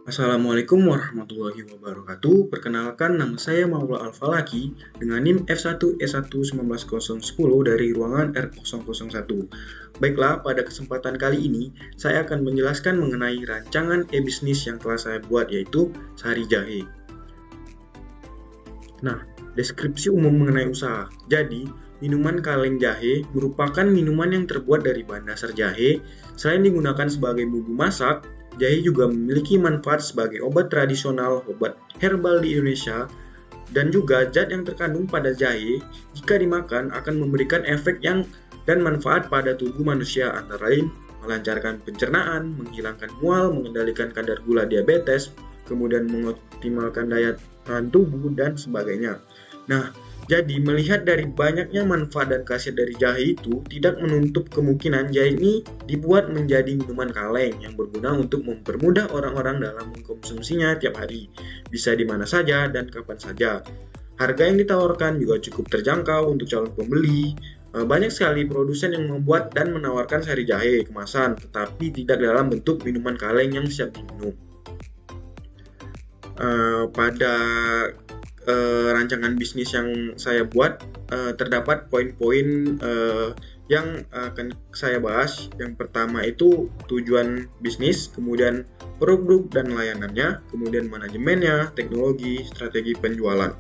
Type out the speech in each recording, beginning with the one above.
Assalamualaikum warahmatullahi wabarakatuh. Perkenalkan, nama saya Maula Alfalaki dengan NIM F1E1 19010 dari ruangan R001. Baiklah, pada kesempatan kali ini saya akan menjelaskan mengenai rancangan e-bisnis yang telah saya buat, yaitu Sari Jahe. Nah, deskripsi umum mengenai usaha. Jadi, minuman kaleng jahe merupakan minuman yang terbuat dari bahan dasar jahe. Selain digunakan sebagai bumbu masak, jahe juga memiliki manfaat sebagai obat tradisional, obat herbal di Indonesia, dan juga zat yang terkandung pada jahe jika dimakan akan memberikan efek yang dan manfaat pada tubuh manusia, antara lain melancarkan pencernaan, menghilangkan mual, mengendalikan kadar gula diabetes, kemudian mengoptimalkan daya tahan tubuh, dan sebagainya. Nah, jadi melihat dari banyaknya manfaat dan khasiat dari jahe itu tidak menutup kemungkinan jahe ini dibuat menjadi minuman kaleng yang berguna untuk mempermudah orang-orang dalam mengkonsumsinya tiap hari, bisa di mana saja dan kapan saja. Harga yang ditawarkan juga cukup terjangkau untuk calon pembeli. Banyak sekali produsen yang membuat dan menawarkan sari jahe kemasan, tetapi tidak dalam bentuk minuman kaleng yang siap diminum. Pada rancangan bisnis yang saya buat, terdapat poin-poin yang akan saya bahas. Yang pertama itu tujuan bisnis, kemudian produk dan layanannya, kemudian manajemennya, teknologi, strategi penjualan.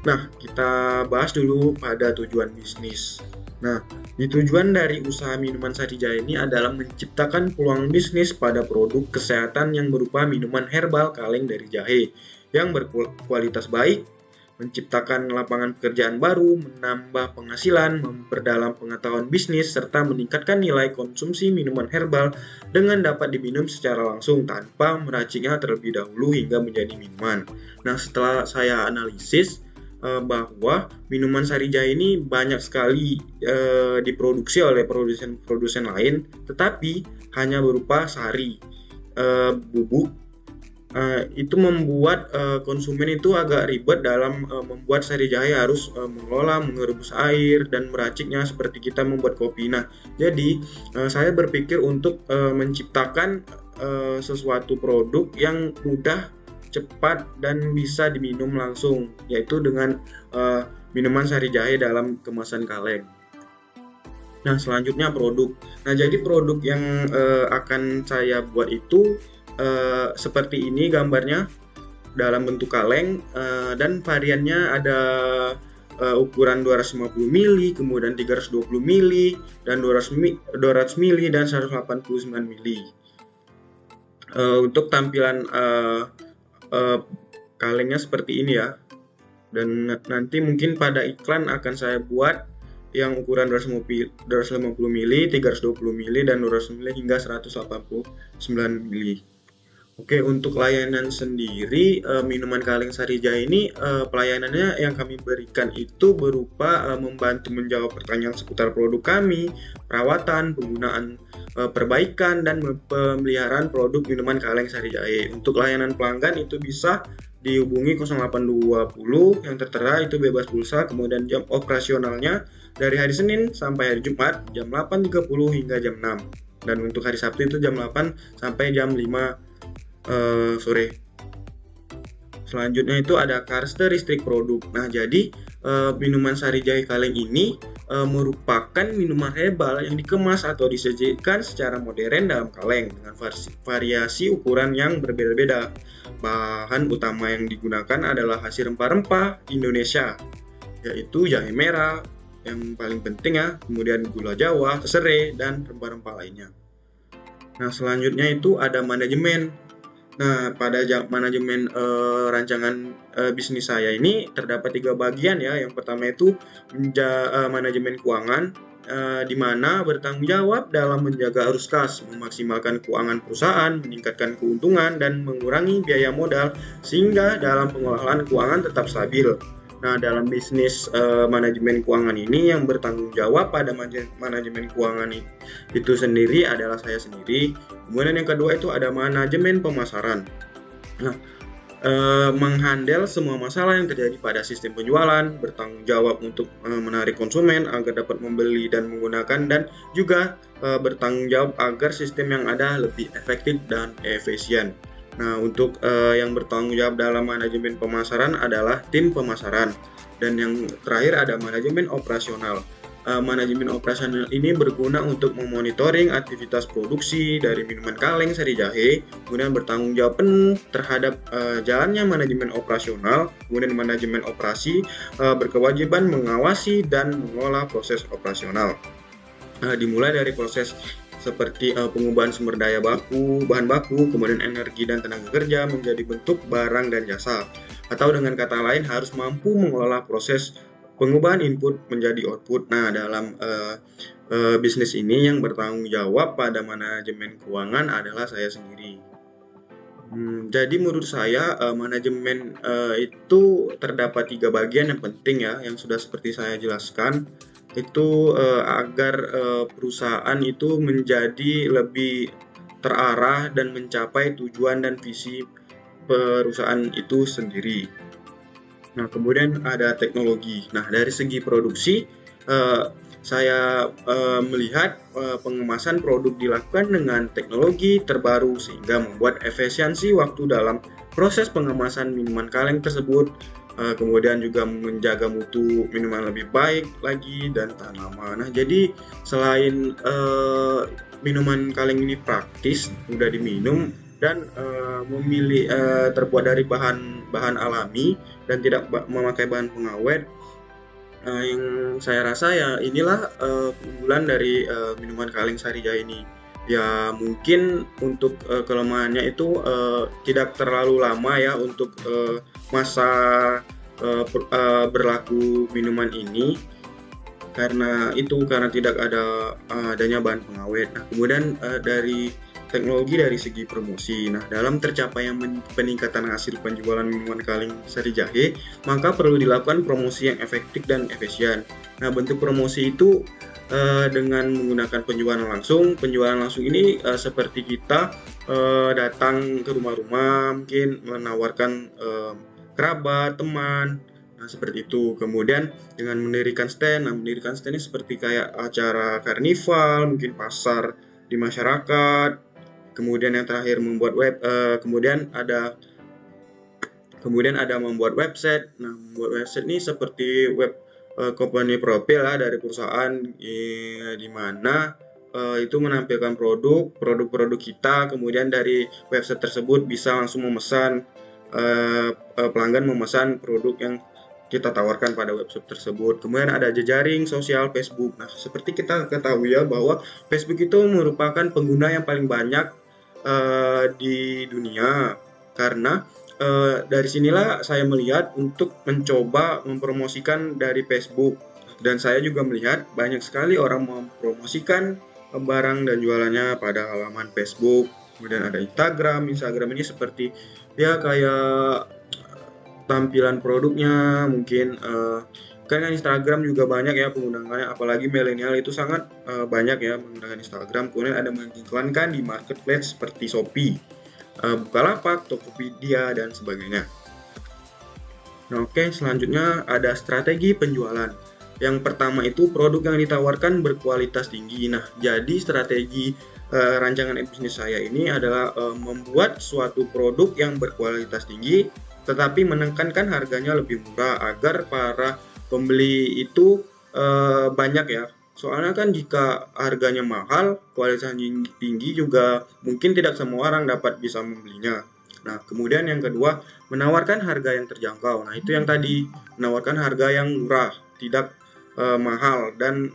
Nah, kita bahas dulu pada tujuan bisnis. Nah, tujuan dari usaha minuman sari jahe ini adalah menciptakan peluang bisnis pada produk kesehatan yang berupa minuman herbal kaleng dari jahe yang berkualitas baik, menciptakan lapangan pekerjaan baru, menambah penghasilan, memperdalam pengetahuan bisnis, serta meningkatkan nilai konsumsi minuman herbal dengan dapat diminum secara langsung tanpa meraciknya terlebih dahulu hingga menjadi minuman. Nah, setelah saya analisis bahwa minuman sari jahe ini banyak sekali diproduksi oleh produsen-produsen lain, tetapi hanya berupa sari bubuk. Itu membuat konsumen itu agak ribet dalam membuat sari jahe, harus mengelola, merebus air, dan meraciknya seperti kita membuat kopi. Nah, jadi saya berpikir untuk menciptakan sesuatu produk yang mudah, cepat, dan bisa diminum langsung, yaitu dengan minuman sari jahe dalam kemasan kaleng. Nah, selanjutnya produk. Nah, jadi produk yang akan saya buat itu seperti ini gambarnya, dalam bentuk kaleng, dan variannya ada ukuran 250 ml, kemudian 320 ml, dan 200 ml, dan 189 ml. Untuk tampilan kalengnya seperti ini ya, dan nanti mungkin pada iklan akan saya buat yang ukuran 250 ml, 320 ml, dan 200 ml hingga 189 ml. Oke, untuk layanan sendiri, minuman kaleng sari jahe ini, pelayanannya yang kami berikan itu berupa membantu menjawab pertanyaan seputar produk kami, perawatan, penggunaan, perbaikan, dan pemeliharaan produk minuman kaleng sari jahe. Untuk layanan pelanggan itu bisa dihubungi 0820 yang tertera, itu bebas pulsa. Kemudian jam operasionalnya dari hari Senin sampai hari Jumat jam 8.30 hingga jam 6. Dan untuk hari Sabtu itu jam 8 sampai jam 5 sore. Selanjutnya itu ada karakteristik produk. Nah, jadi minuman sari jahe kaleng ini merupakan minuman herbal yang dikemas atau disajikan secara modern dalam kaleng dengan variasi ukuran yang berbeda-beda. Bahan utama yang digunakan adalah hasil rempah-rempah Indonesia, yaitu jahe merah yang paling penting ya, kemudian gula Jawa, serai, dan rempah-rempah lainnya. Nah, selanjutnya itu ada manajemen. Nah, pada manajemen rancangan bisnis saya ini terdapat 3 bagian ya. Yang pertama itu manajemen keuangan, di mana bertanggung jawab dalam menjaga arus kas, memaksimalkan keuangan perusahaan, meningkatkan keuntungan, dan mengurangi biaya modal sehingga dalam pengelolaan keuangan tetap stabil. Nah, dalam bisnis manajemen keuangan ini yang bertanggung jawab pada manajemen keuangan itu sendiri adalah saya sendiri. Kemudian yang kedua itu ada manajemen pemasaran. Nah, menghandle semua masalah yang terjadi pada sistem penjualan, bertanggung jawab untuk menarik konsumen agar dapat membeli dan menggunakan, dan juga bertanggung jawab agar sistem yang ada lebih efektif dan efisien. Nah, untuk yang bertanggung jawab dalam manajemen pemasaran adalah tim pemasaran, dan yang terakhir ada manajemen operasional. Manajemen operasional ini berguna untuk memonitoring aktivitas produksi dari minuman kaleng sari jahe, kemudian bertanggung jawab penuh terhadap jalannya manajemen operasional. Kemudian manajemen operasi berkewajiban mengawasi dan mengolah proses operasional. Dimulai dari proses seperti pengubahan sumber daya baku, bahan baku, kemudian energi dan tenaga kerja menjadi bentuk barang dan jasa. Atau dengan kata lain harus mampu mengelola proses pengubahan input menjadi output. Nah, dalam bisnis ini yang bertanggung jawab pada manajemen keuangan adalah saya sendiri. Jadi menurut saya manajemen itu terdapat 3 bagian yang penting ya, yang sudah seperti saya jelaskan. Itu agar perusahaan itu menjadi lebih terarah dan mencapai tujuan dan visi perusahaan itu sendiri. Nah, kemudian ada teknologi. Nah, dari segi produksi, saya melihat pengemasan produk dilakukan dengan teknologi terbaru sehingga membuat efisiensi waktu dalam proses pengemasan minuman kaleng tersebut. Kemudian juga menjaga mutu minuman lebih baik lagi dan tahan lama. Nah, jadi selain minuman kaleng ini praktis, mudah diminum, dan terbuat dari bahan alami dan tidak memakai bahan pengawet, yang saya rasa ya inilah keunggulan dari minuman kaleng sari jahe ini. Ya mungkin untuk kelemahannya itu tidak terlalu lama ya untuk masa berlaku minuman ini, karena tidak ada adanya bahan pengawet. Nah, kemudian dari teknologi dari segi promosi. Nah, dalam tercapainya peningkatan hasil penjualan minuman kaleng sari jahe, maka perlu dilakukan promosi yang efektif dan efisien. Nah, bentuk promosi itu dengan menggunakan penjualan langsung. Penjualan langsung ini seperti kita datang ke rumah-rumah, mungkin menawarkan kerabat, teman. Nah, seperti itu. Kemudian dengan mendirikan stand. Nah, mendirikan stand ini seperti kayak acara karnival, mungkin pasar di masyarakat. Kemudian yang terakhir kemudian ada membuat website. Nah, membuat website ini seperti web company profile lah dari perusahaan, di mana itu menampilkan produk-produk kita. Kemudian dari website tersebut bisa langsung memesan, pelanggan memesan produk yang kita tawarkan pada website tersebut. Kemudian ada jejaring sosial Facebook. Nah, seperti kita ketahui ya bahwa Facebook itu merupakan pengguna yang paling banyak di dunia, karena dari sinilah saya melihat untuk mencoba mempromosikan dari Facebook, dan saya juga melihat banyak sekali orang mempromosikan barang dan jualannya pada halaman Facebook. Kemudian ada Instagram ini seperti ya kayak tampilan produknya mungkin, kan Instagram juga banyak ya penggunaannya, apalagi milenial itu sangat banyak ya menggunakan Instagram. Kemudian ada mengiklankan di marketplace seperti Shopee, Bukalapak, Tokopedia, dan sebagainya. Nah, oke, selanjutnya ada strategi penjualan. Yang pertama itu produk yang ditawarkan berkualitas tinggi. Nah, jadi strategi rancangan bisnis saya ini adalah membuat suatu produk yang berkualitas tinggi tetapi menekankan harganya lebih murah agar para pembeli itu banyak ya. Soalnya kan jika harganya mahal, kualitasnya tinggi juga mungkin tidak semua orang dapat bisa membelinya. Nah, kemudian yang kedua, menawarkan harga yang terjangkau. Nah, itu yang tadi, menawarkan harga yang murah, tidak mahal, dan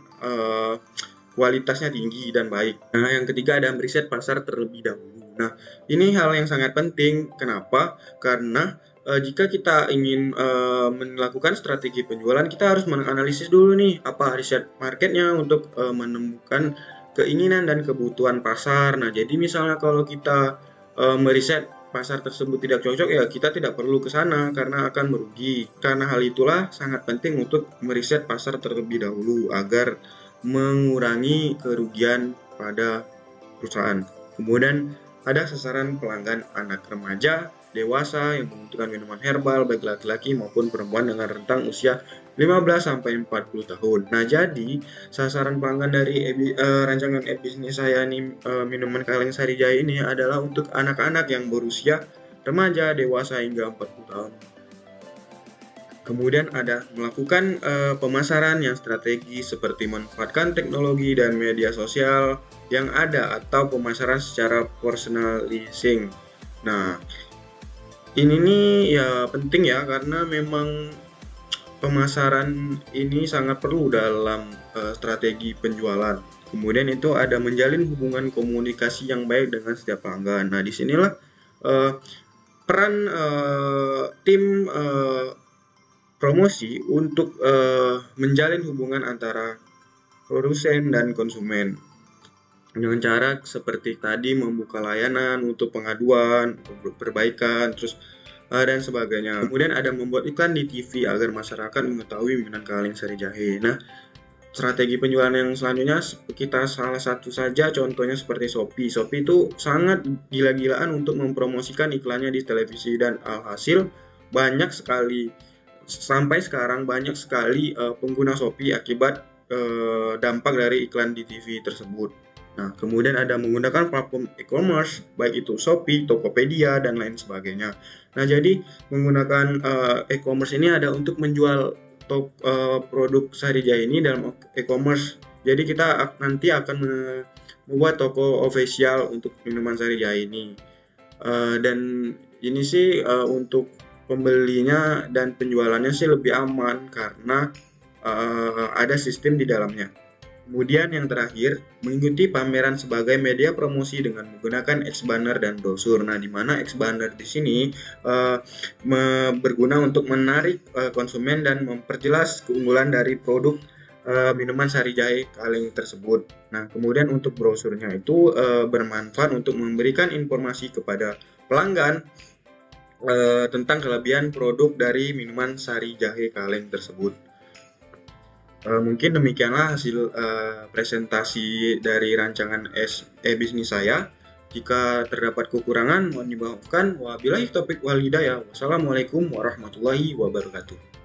kualitasnya tinggi dan baik. Nah, yang ketiga ada meriset pasar terlebih dahulu. Nah, ini hal yang sangat penting. Kenapa? Karena jika kita ingin melakukan strategi penjualan, kita harus menganalisis dulu nih apa riset marketnya untuk menemukan keinginan dan kebutuhan pasar. Nah, jadi misalnya kalau kita meriset pasar tersebut tidak cocok, ya kita tidak perlu ke sana karena akan merugi. Karena hal itulah sangat penting untuk meriset pasar terlebih dahulu agar mengurangi kerugian pada perusahaan. Kemudian ada sasaran pelanggan anak remaja, dewasa yang membutuhkan minuman herbal baik laki-laki maupun perempuan dengan rentang usia 15 sampai 40 tahun. Nah, jadi sasaran pelanggan dari rancangan e-bisnis saya nih, minuman kaleng sari jahe ini adalah untuk anak-anak yang berusia remaja, dewasa hingga 40 tahun. Kemudian ada melakukan pemasaran yang strategis seperti memanfaatkan teknologi dan media sosial yang ada atau pemasaran secara personalizing. Nah, ini nih ya penting ya karena memang pemasaran ini sangat perlu dalam strategi penjualan. Kemudian itu ada menjalin hubungan komunikasi yang baik dengan setiap pelanggan. Nah, disinilah peran tim promosi untuk menjalin hubungan antara produsen dan konsumen dengan cara seperti tadi membuka layanan untuk pengaduan, perbaikan, terus dan sebagainya. Kemudian ada membuat iklan di TV agar masyarakat mengetahui minuman kaleng sari jahe. Nah, strategi penjualan yang selanjutnya kita salah satu saja contohnya seperti Shopee. Shopee itu sangat gila-gilaan untuk mempromosikan iklannya di televisi dan alhasil banyak sekali sampai sekarang banyak sekali pengguna Shopee akibat dampak dari iklan di TV tersebut. Nah, kemudian ada menggunakan platform e-commerce, baik itu Shopee, Tokopedia, dan lain sebagainya. Nah, jadi menggunakan e-commerce ini ada untuk menjual produk sari jahe ini dalam e-commerce. Jadi kita nanti akan membuat toko official untuk minuman sari jahe ini. Dan ini sih untuk pembelinya dan penjualannya sih lebih aman karena ada sistem di dalamnya. Kemudian yang terakhir, mengikuti pameran sebagai media promosi dengan menggunakan X-banner dan brosur. Nah, di mana X-banner di sini berguna untuk menarik konsumen dan memperjelas keunggulan dari produk minuman sari jahe kaleng tersebut. Nah, kemudian untuk brosurnya itu bermanfaat untuk memberikan informasi kepada pelanggan tentang kelebihan produk dari minuman sari jahe kaleng tersebut. Mungkin demikianlah hasil presentasi dari rancangan e-bisnis saya. Jika terdapat kekurangan mohon dimaafkan. Wabillahi taufik wal hidayah. Wassalamualaikum warahmatullahi wabarakatuh.